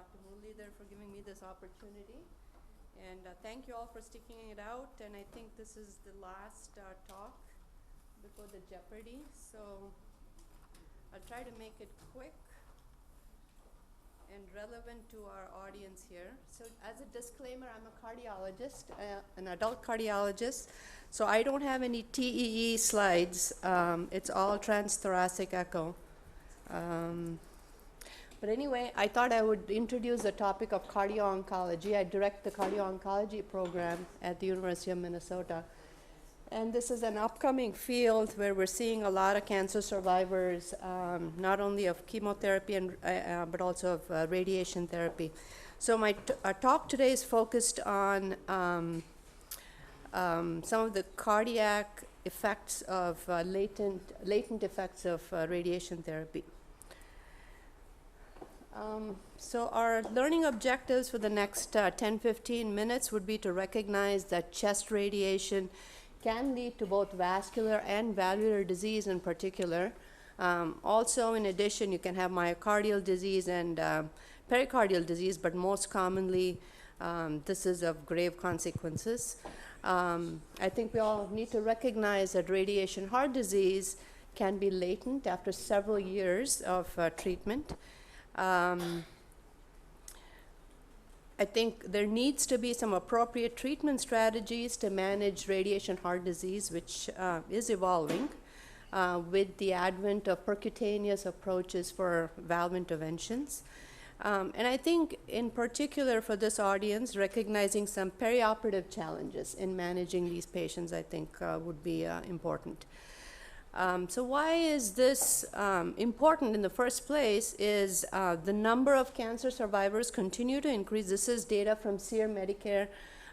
Dr. Muralidhar for giving me this opportunity. And thank you all for sticking it out. And I think this is the last talk before the Jeopardy. So I'll try to make it quick and relevant to our audience here. So as a disclaimer, I'm a cardiologist, an adult cardiologist. So I don't have any TEE slides. It's all transthoracic echo. But anyway, I thought I would introduce the topic of cardio-oncology. I direct the cardio-oncology program at the University of Minnesota. And this is an upcoming field where we're seeing a lot of cancer survivors, not only of chemotherapy, but also of radiation therapy. So my talk today is focused on some of the cardiac effects of latent effects of radiation therapy. So our learning objectives for the next 10-15 minutes would be to recognize that chest radiation can lead to both vascular and valvular disease in particular. Also, in addition, you can have myocardial disease and pericardial disease, but most commonly, this is of grave consequences. I think we all need to recognize that radiation heart disease can be latent after several years of treatment. I think there needs to be some appropriate treatment strategies to manage radiation heart disease, which is evolving with the advent of percutaneous approaches for valve interventions. And I think in particular for this audience, recognizing some perioperative challenges in managing these patients, I think would be important. So why is this important in the first place is the number of cancer survivors continue to increase. This is data from SEER Medicare,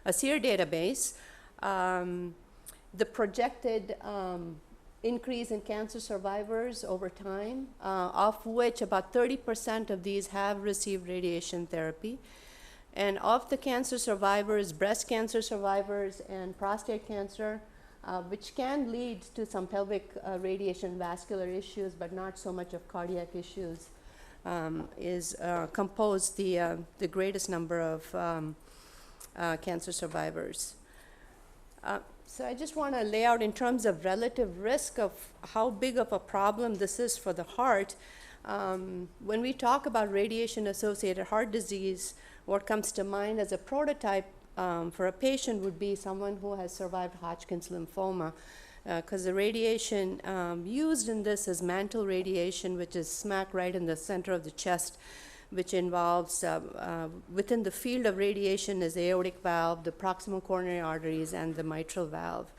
a SEER database. The projected increase in cancer survivors over time, of which about 30% of these have received radiation therapy. And of the cancer survivors, breast cancer survivors and prostate cancer, which can lead to some pelvic radiation vascular issues, but not so much of cardiac issues, is composed the greatest number of cancer survivors. So I just want to lay out in terms of relative risk of how big of a problem this is for the heart. When we talk about radiation-associated heart disease, what comes to mind as a prototype for a patient would be someone who has survived Hodgkins lymphoma, because the radiation used in this is Mantle radiation, which is smack right in the center of the chest, which involves, within the field of radiation is the aortic valve, the proximal coronary arteries, and the mitral valve.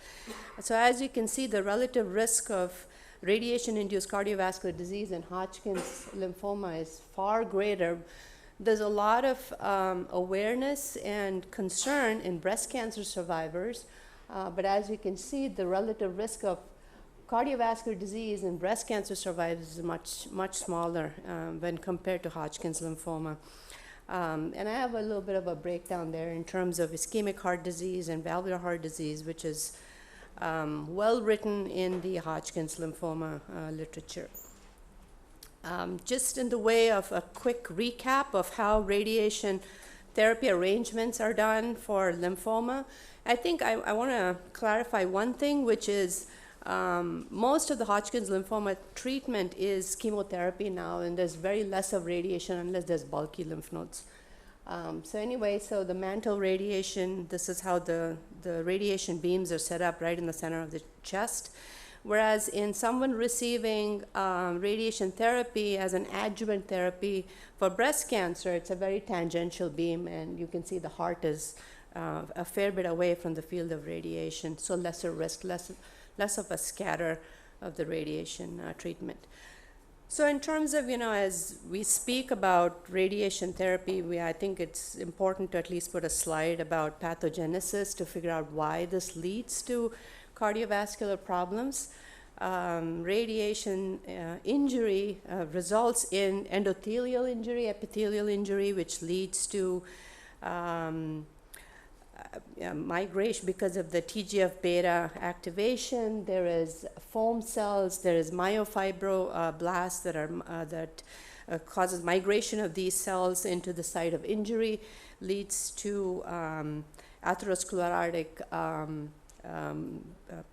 So as you can see, the relative risk of radiation-induced cardiovascular disease in Hodgkins lymphoma is far greater. There's a lot of awareness and concern in breast cancer survivors, but as you can see, the relative risk of cardiovascular disease in breast cancer survivors is much smaller when compared to Hodgkins lymphoma. And I have a little bit of a breakdown there in terms of ischemic heart disease and valvular heart disease, which is well written in the Hodgkins lymphoma literature. Just in the way of a quick recap of how radiation therapy arrangements are done for lymphoma, I think I want to clarify one thing, which is most of the Hodgkins lymphoma treatment is chemotherapy now, and there's very less of radiation unless there's bulky lymph nodes. So anyway, so the Mantle radiation, this is how the radiation beams are set up right in the center of the chest. Whereas in someone receiving radiation therapy as an adjuvant therapy for breast cancer, it's a very tangential beam, and you can see the heart is a fair bit away from the field of radiation, so lesser risk, less of a scatter of the radiation treatment. So in terms of, as we speak about radiation therapy, I think it's important to at least put a slide about pathogenesis to figure out why this leads to cardiovascular problems. Radiation injury results in endothelial injury, epithelial injury, which leads to migration because of the TGF-beta activation. There is foam cells, there is myofibroblasts that causes migration of these cells into the site of injury, leads to atherosclerotic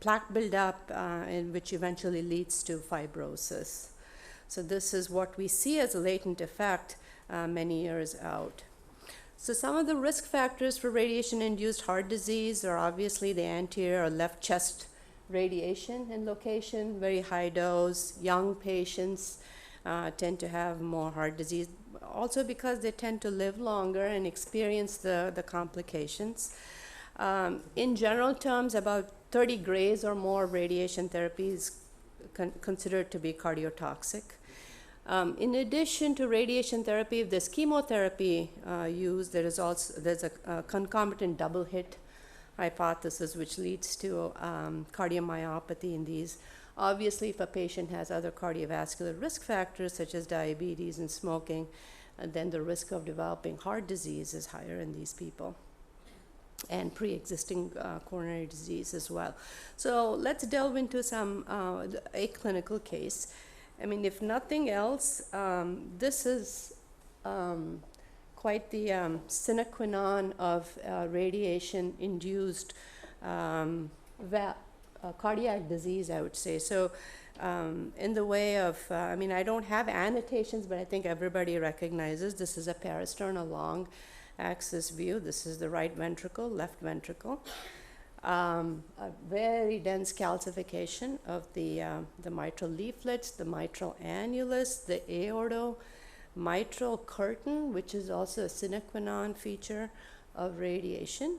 plaque buildup, and which eventually leads to fibrosis. So this is what we see as a latent effect many years out. So some of the risk factors for radiation-induced heart disease are obviously the anterior or left chest radiation in location, very high dose. Young patients tend to have more heart disease, also because they tend to live longer and experience the complications. In general terms, about 30 grays or more radiation therapy is considered to be cardiotoxic. In addition to radiation therapy, if there's chemotherapy used, there's a concomitant double hit hypothesis which leads to cardiomyopathy in these. Obviously, if a patient has other cardiovascular risk factors such as diabetes and smoking, then the risk of developing heart disease is higher in these people, and pre-existing coronary disease as well. So let's delve into a clinical case. I mean, if nothing else, this is quite the sine qua non of radiation-induced cardiac disease, I would say. So in the way of, I mean, I don't have annotations, but I think everybody recognizes this is a parasternal long axis view. This is the right ventricle, left ventricle. A very dense calcification of the mitral leaflets, the mitral annulus, the aortomitral curtain, which is also a sine qua non feature of radiation.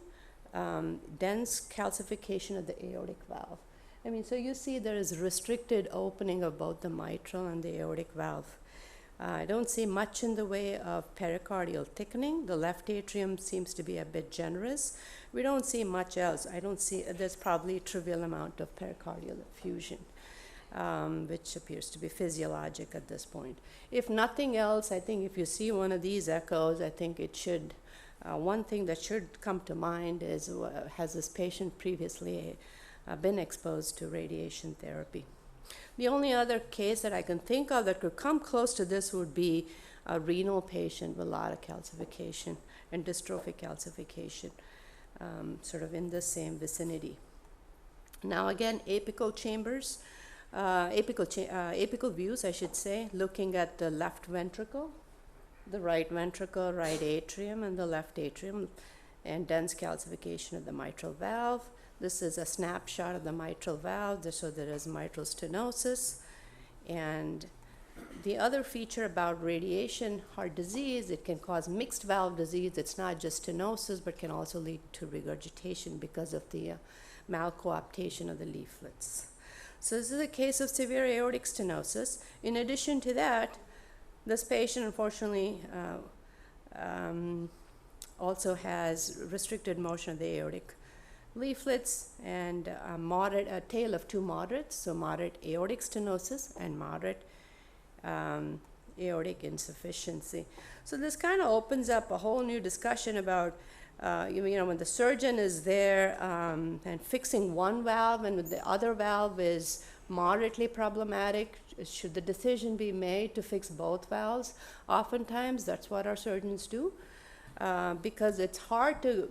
Dense calcification of the aortic valve. I mean, so you see there is restricted opening of both the mitral and the aortic valve. I don't see much in the way of pericardial thickening. The left atrium seems to be a bit generous. We don't see much else. I don't see, there's probably a trivial amount of pericardial effusion, which appears to be physiologic at this point. If nothing else, I think if you see one of these echoes, I think it should, one thing that should come to mind is, has this patient previously been exposed to radiation therapy? The only other case that I can think of that could come close to this would be a renal patient with a lot of calcification and dystrophic calcification, sort of in the same vicinity. Now again, apical chambers, apical views, I should say, looking at the left ventricle, the right ventricle, right atrium, and the left atrium, and dense calcification of the mitral valve. This is a snapshot of the mitral valve, so there is mitral stenosis. And the other feature about radiation heart disease, it can cause mixed valve disease. It's not just stenosis, but can also lead to regurgitation because of the malcoaptation of the leaflets. So this is a case of severe aortic stenosis. In addition to that, this patient, unfortunately, also has restricted motion of the aortic leaflets and a tale of two moderates, so moderate aortic stenosis and moderate aortic insufficiency. So this kind of opens up a whole new discussion about, when the surgeon is there and fixing one valve and the other valve is moderately problematic, should the decision be made to fix both valves? Oftentimes, that's what our surgeons do, because it's hard to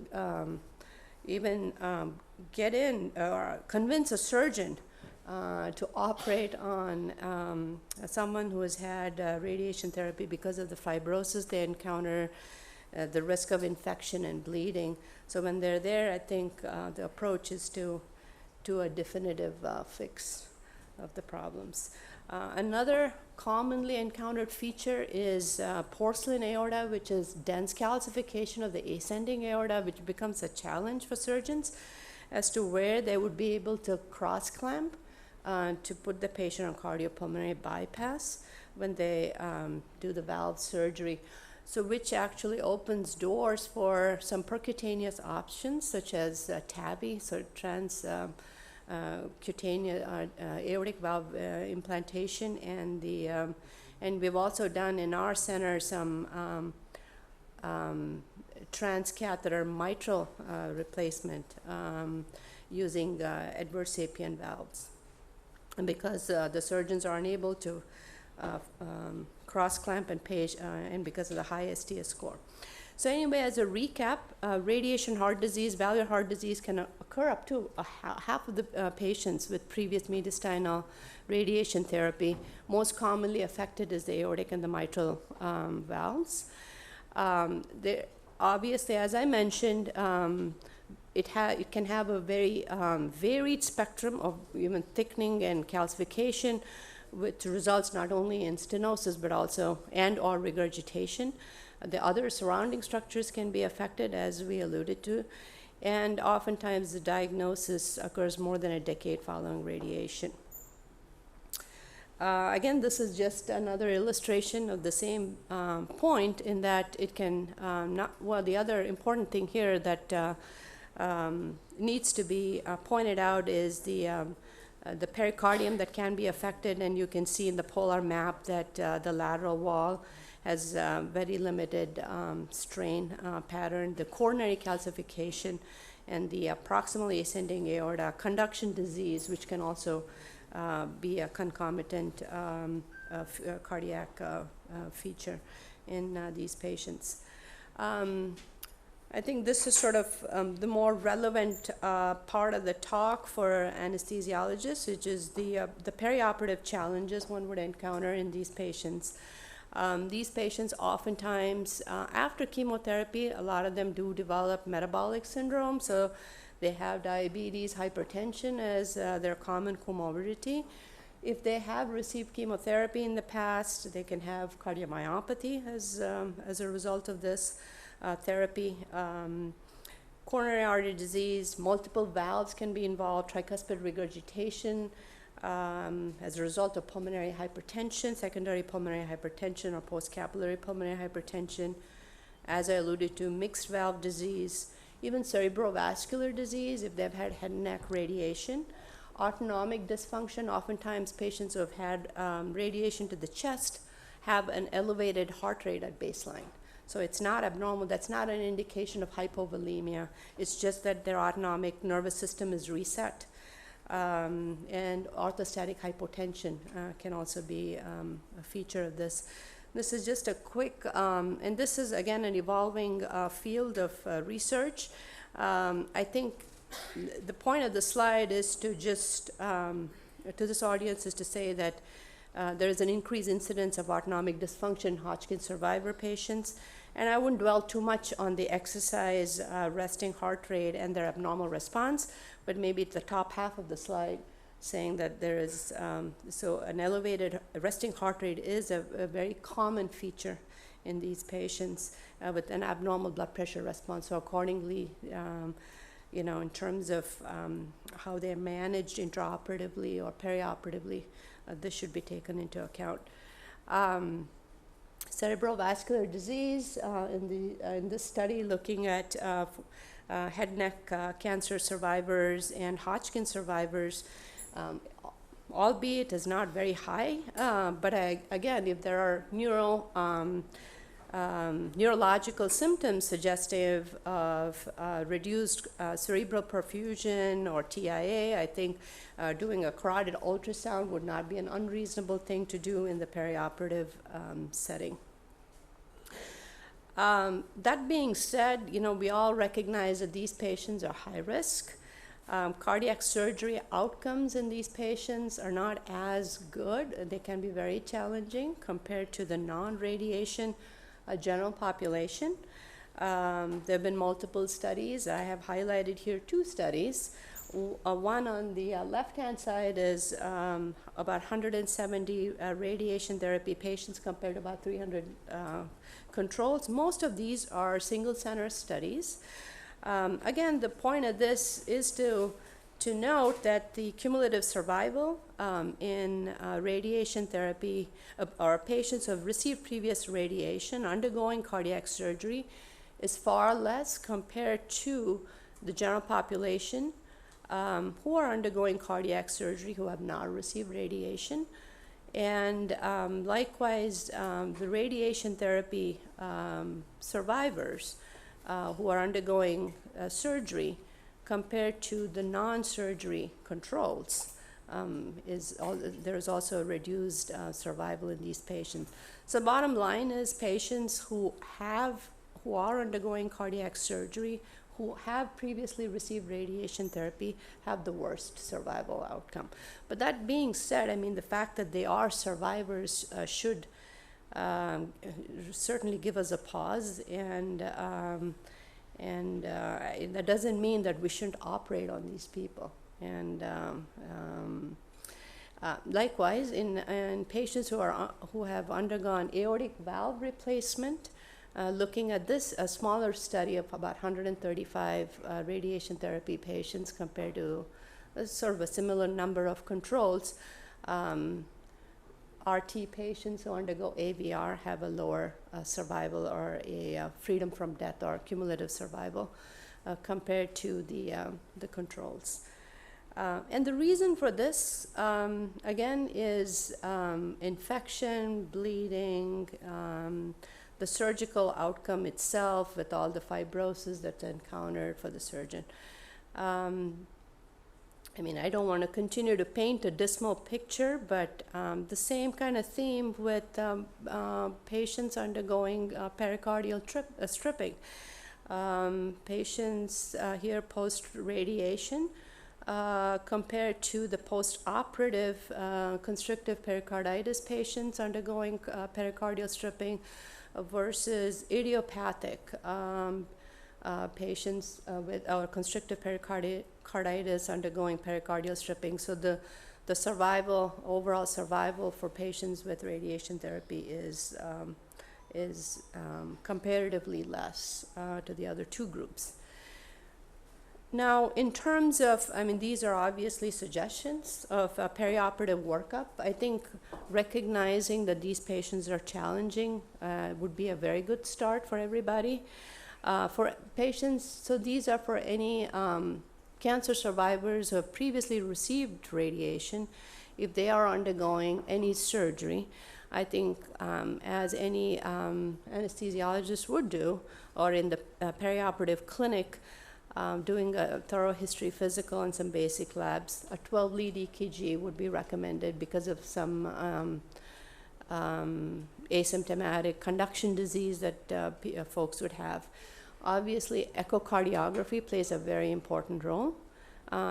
even get in or convince a surgeon to operate on someone who has had radiation therapy because of the fibrosis they encounter, the risk of infection and bleeding. So when they're there, I think the approach is to do a definitive fix of the problems. Another commonly encountered feature is porcelain aorta, which is dense calcification of the ascending aorta, which becomes a challenge for surgeons as to where they would be able to cross-clamp to put the patient on cardiopulmonary bypass when they do the valve surgery. So which actually opens doors for some percutaneous options such as TAVI, so cutaneous aortic valve implantation, and we've also done in our center some transcatheter mitral replacement using Edward Sapien valves. And because the surgeons are unable to cross-clamp and because of the high STS score. So anyway, as a recap, radiation heart disease, valvular heart disease can occur up to half of the patients with previous mediastinal radiation therapy. Most commonly affected is the aortic and the mitral valves. Obviously, as I mentioned, it can have a very varied spectrum of even thickening and calcification, which results not only in stenosis but also or regurgitation. The other surrounding structures can be affected, as we alluded to, and oftentimes the diagnosis occurs more than a decade following radiation. Again, this is just another illustration of the same point, in that it can the other important thing here that needs to be pointed out is the pericardium that can be affected, and you can see in the polar map that the lateral wall has very limited strain pattern, the coronary calcification, and the proximally ascending aorta, conduction disease, which can also be a concomitant cardiac feature in these patients. I think this is sort of the more relevant part of the talk for anesthesiologists, which is the perioperative challenges one would encounter in these patients. These patients oftentimes, after chemotherapy, a lot of them do develop metabolic syndrome, so they have diabetes, hypertension as their common comorbidity. If they have received chemotherapy in the past, they can have cardiomyopathy as a result of this therapy. Coronary artery disease, multiple valves can be involved, tricuspid regurgitation as a result of pulmonary hypertension, secondary pulmonary hypertension or post-capillary pulmonary hypertension. As I alluded to, mixed valve disease, even cerebrovascular disease if they've had head and neck radiation. Autonomic dysfunction, oftentimes patients who have had radiation to the chest have an elevated heart rate at baseline. So it's not abnormal, that's not an indication of hypovolemia, it's just that their autonomic nervous system is reset. And orthostatic hypotension can also be a feature of this. This is just a quick, and this is again an evolving field of research. I think the point of the slide is to just, to this audience, is to say that there is an increased incidence of autonomic dysfunction in Hodgkins survivor patients. And I wouldn't dwell too much on the exercise resting heart rate and their abnormal response, but maybe at the top half of the slide saying that there is, so an elevated resting heart rate is a very common feature in these patients with an abnormal blood pressure response. So accordingly, in terms of how they're managed intraoperatively or perioperatively, this should be taken into account. Cerebrovascular disease, in this study looking at head and neck cancer survivors and Hodgkins survivors, albeit is not very high, but again, if there are neurological symptoms suggestive of reduced cerebral perfusion or TIA, I think doing a carotid ultrasound would not be an unreasonable thing to do in the perioperative setting. That being said, we all recognize that these patients are high risk. Cardiac surgery outcomes in these patients are not as good. They can be very challenging compared to the non-radiation general population. There have been multiple studies. I have highlighted here 2 studies. One on the left-hand side is about 170 radiation therapy patients compared to about 300 controls. Most of these are single-center studies. Again, the point of this is to note that the cumulative survival in radiation therapy or patients who have received previous radiation undergoing cardiac surgery is far less compared to the general population who are undergoing cardiac surgery who have not received radiation. And likewise, the radiation therapy survivors who are undergoing surgery compared to the non-surgery controls there is also reduced survival in these patients. So bottom line is patients who are undergoing cardiac surgery, who have previously received radiation therapy, have the worst survival outcome. But that being said, I mean, the fact that they are survivors should certainly give us a pause, and that doesn't mean that we shouldn't operate on these people. And likewise, in patients who have undergone aortic valve replacement, looking at this, a smaller study of about 135 radiation therapy patients compared to sort of a similar number of controls, RT patients who undergo AVR have a lower survival or a freedom from death or cumulative survival compared to the controls. And the reason for this, again, is infection, bleeding, the surgical outcome itself with all the fibrosis that's encountered for the surgeon. I mean, I don't want to continue to paint a dismal picture, but the same kind of theme with patients undergoing pericardial stripping. Patients here post-radiation compared to the post-operative constrictive pericarditis patients undergoing pericardial stripping versus idiopathic patients with our constrictive pericarditis undergoing pericardial stripping. So the overall survival for patients with radiation therapy is comparatively less to the other two groups. Now, in terms of, I mean, these are obviously suggestions of perioperative workup. I think recognizing that these patients are challenging would be a very good start for everybody. For patients, so these are for any cancer survivors who have previously received radiation. If they are undergoing any surgery, I think as any anesthesiologist would do, or in the perioperative clinic, doing a thorough history physical and some basic labs, a 12-lead EKG would be recommended because of some asymptomatic conduction disease that folks would have. Obviously, echocardiography plays a very important role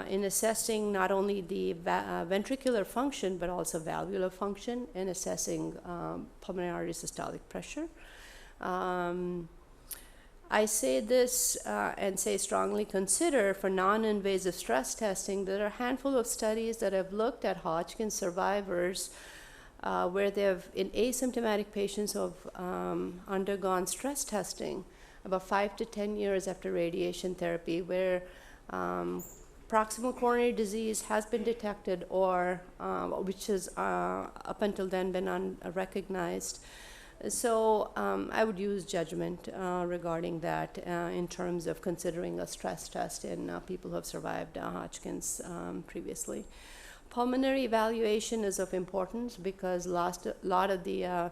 in assessing not only the ventricular function, but also valvular function, and assessing pulmonary artery systolic pressure. I say this and say strongly consider for non-invasive stress testing. There are a handful of studies that have looked at Hodgkins survivors where they have, in asymptomatic patients who have undergone stress testing about 5 to 10 years after radiation therapy, where proximal coronary disease has been detected, or which has up until then been unrecognized. So I would use judgment regarding that in terms of considering a stress test in people who have survived Hodgkins previously. Pulmonary evaluation is of importance because a lot of the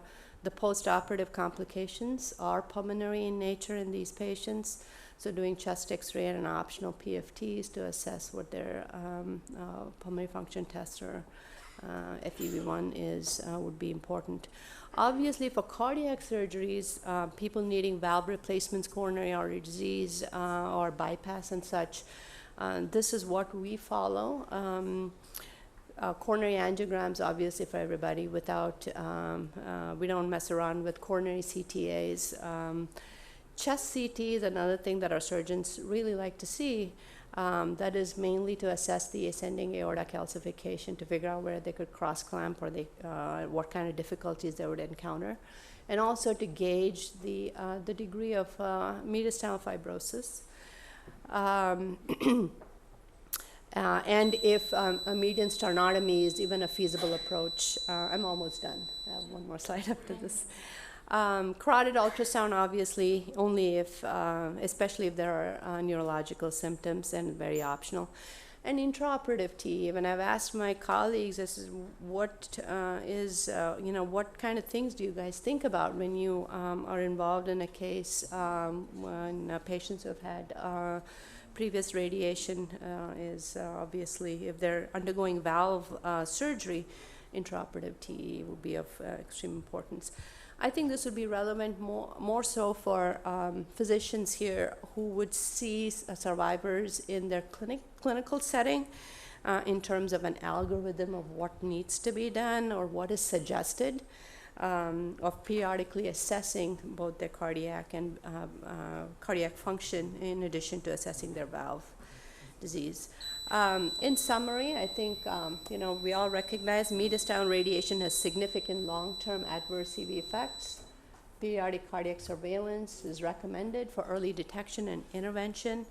post-operative complications are pulmonary in nature in these patients. So doing chest X-ray and an optional PFTs to assess what their pulmonary function test or FEV1 is would be important. Obviously, for cardiac surgeries, people needing valve replacements, coronary artery disease, or bypass and such, this is what we follow. Coronary angiograms, obviously, for everybody. Without, we don't mess around with coronary CTAs. Chest CT is another thing that our surgeons really like to see. That is mainly to assess the ascending aorta calcification, to figure out where they could cross clamp or what kind of difficulties they would encounter, and also to gauge the degree of mediastinal fibrosis. And if a median sternotomy is even a feasible approach. I'm almost done. I have one more slide after this. Carotid ultrasound, obviously, only if, especially if there are neurological symptoms, and very optional. And intraoperative TE, when I've asked my colleagues, this is what what kind of things do you guys think about when you are involved in a case when patients have had previous radiation is obviously, if they're undergoing valve surgery, intraoperative TE will be of extreme importance. I think this would be relevant more so for physicians here who would see survivors in their clinical setting in terms of an algorithm of what needs to be done or what is suggested, of periodically assessing both their cardiac and cardiac function in addition to assessing their valve disease. In summary, I think we all recognize mediastinal radiation has significant long-term adverse CV effects. Periodic cardiac surveillance is recommended for early detection and intervention.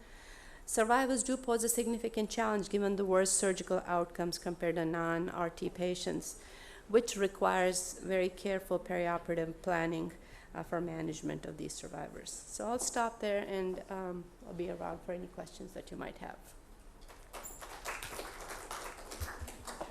Survivors do pose a significant challenge given the worse surgical outcomes compared to non-RT patients, which requires very careful perioperative planning for management of these survivors. So I'll stop there, and I'll be around for any questions that you might have.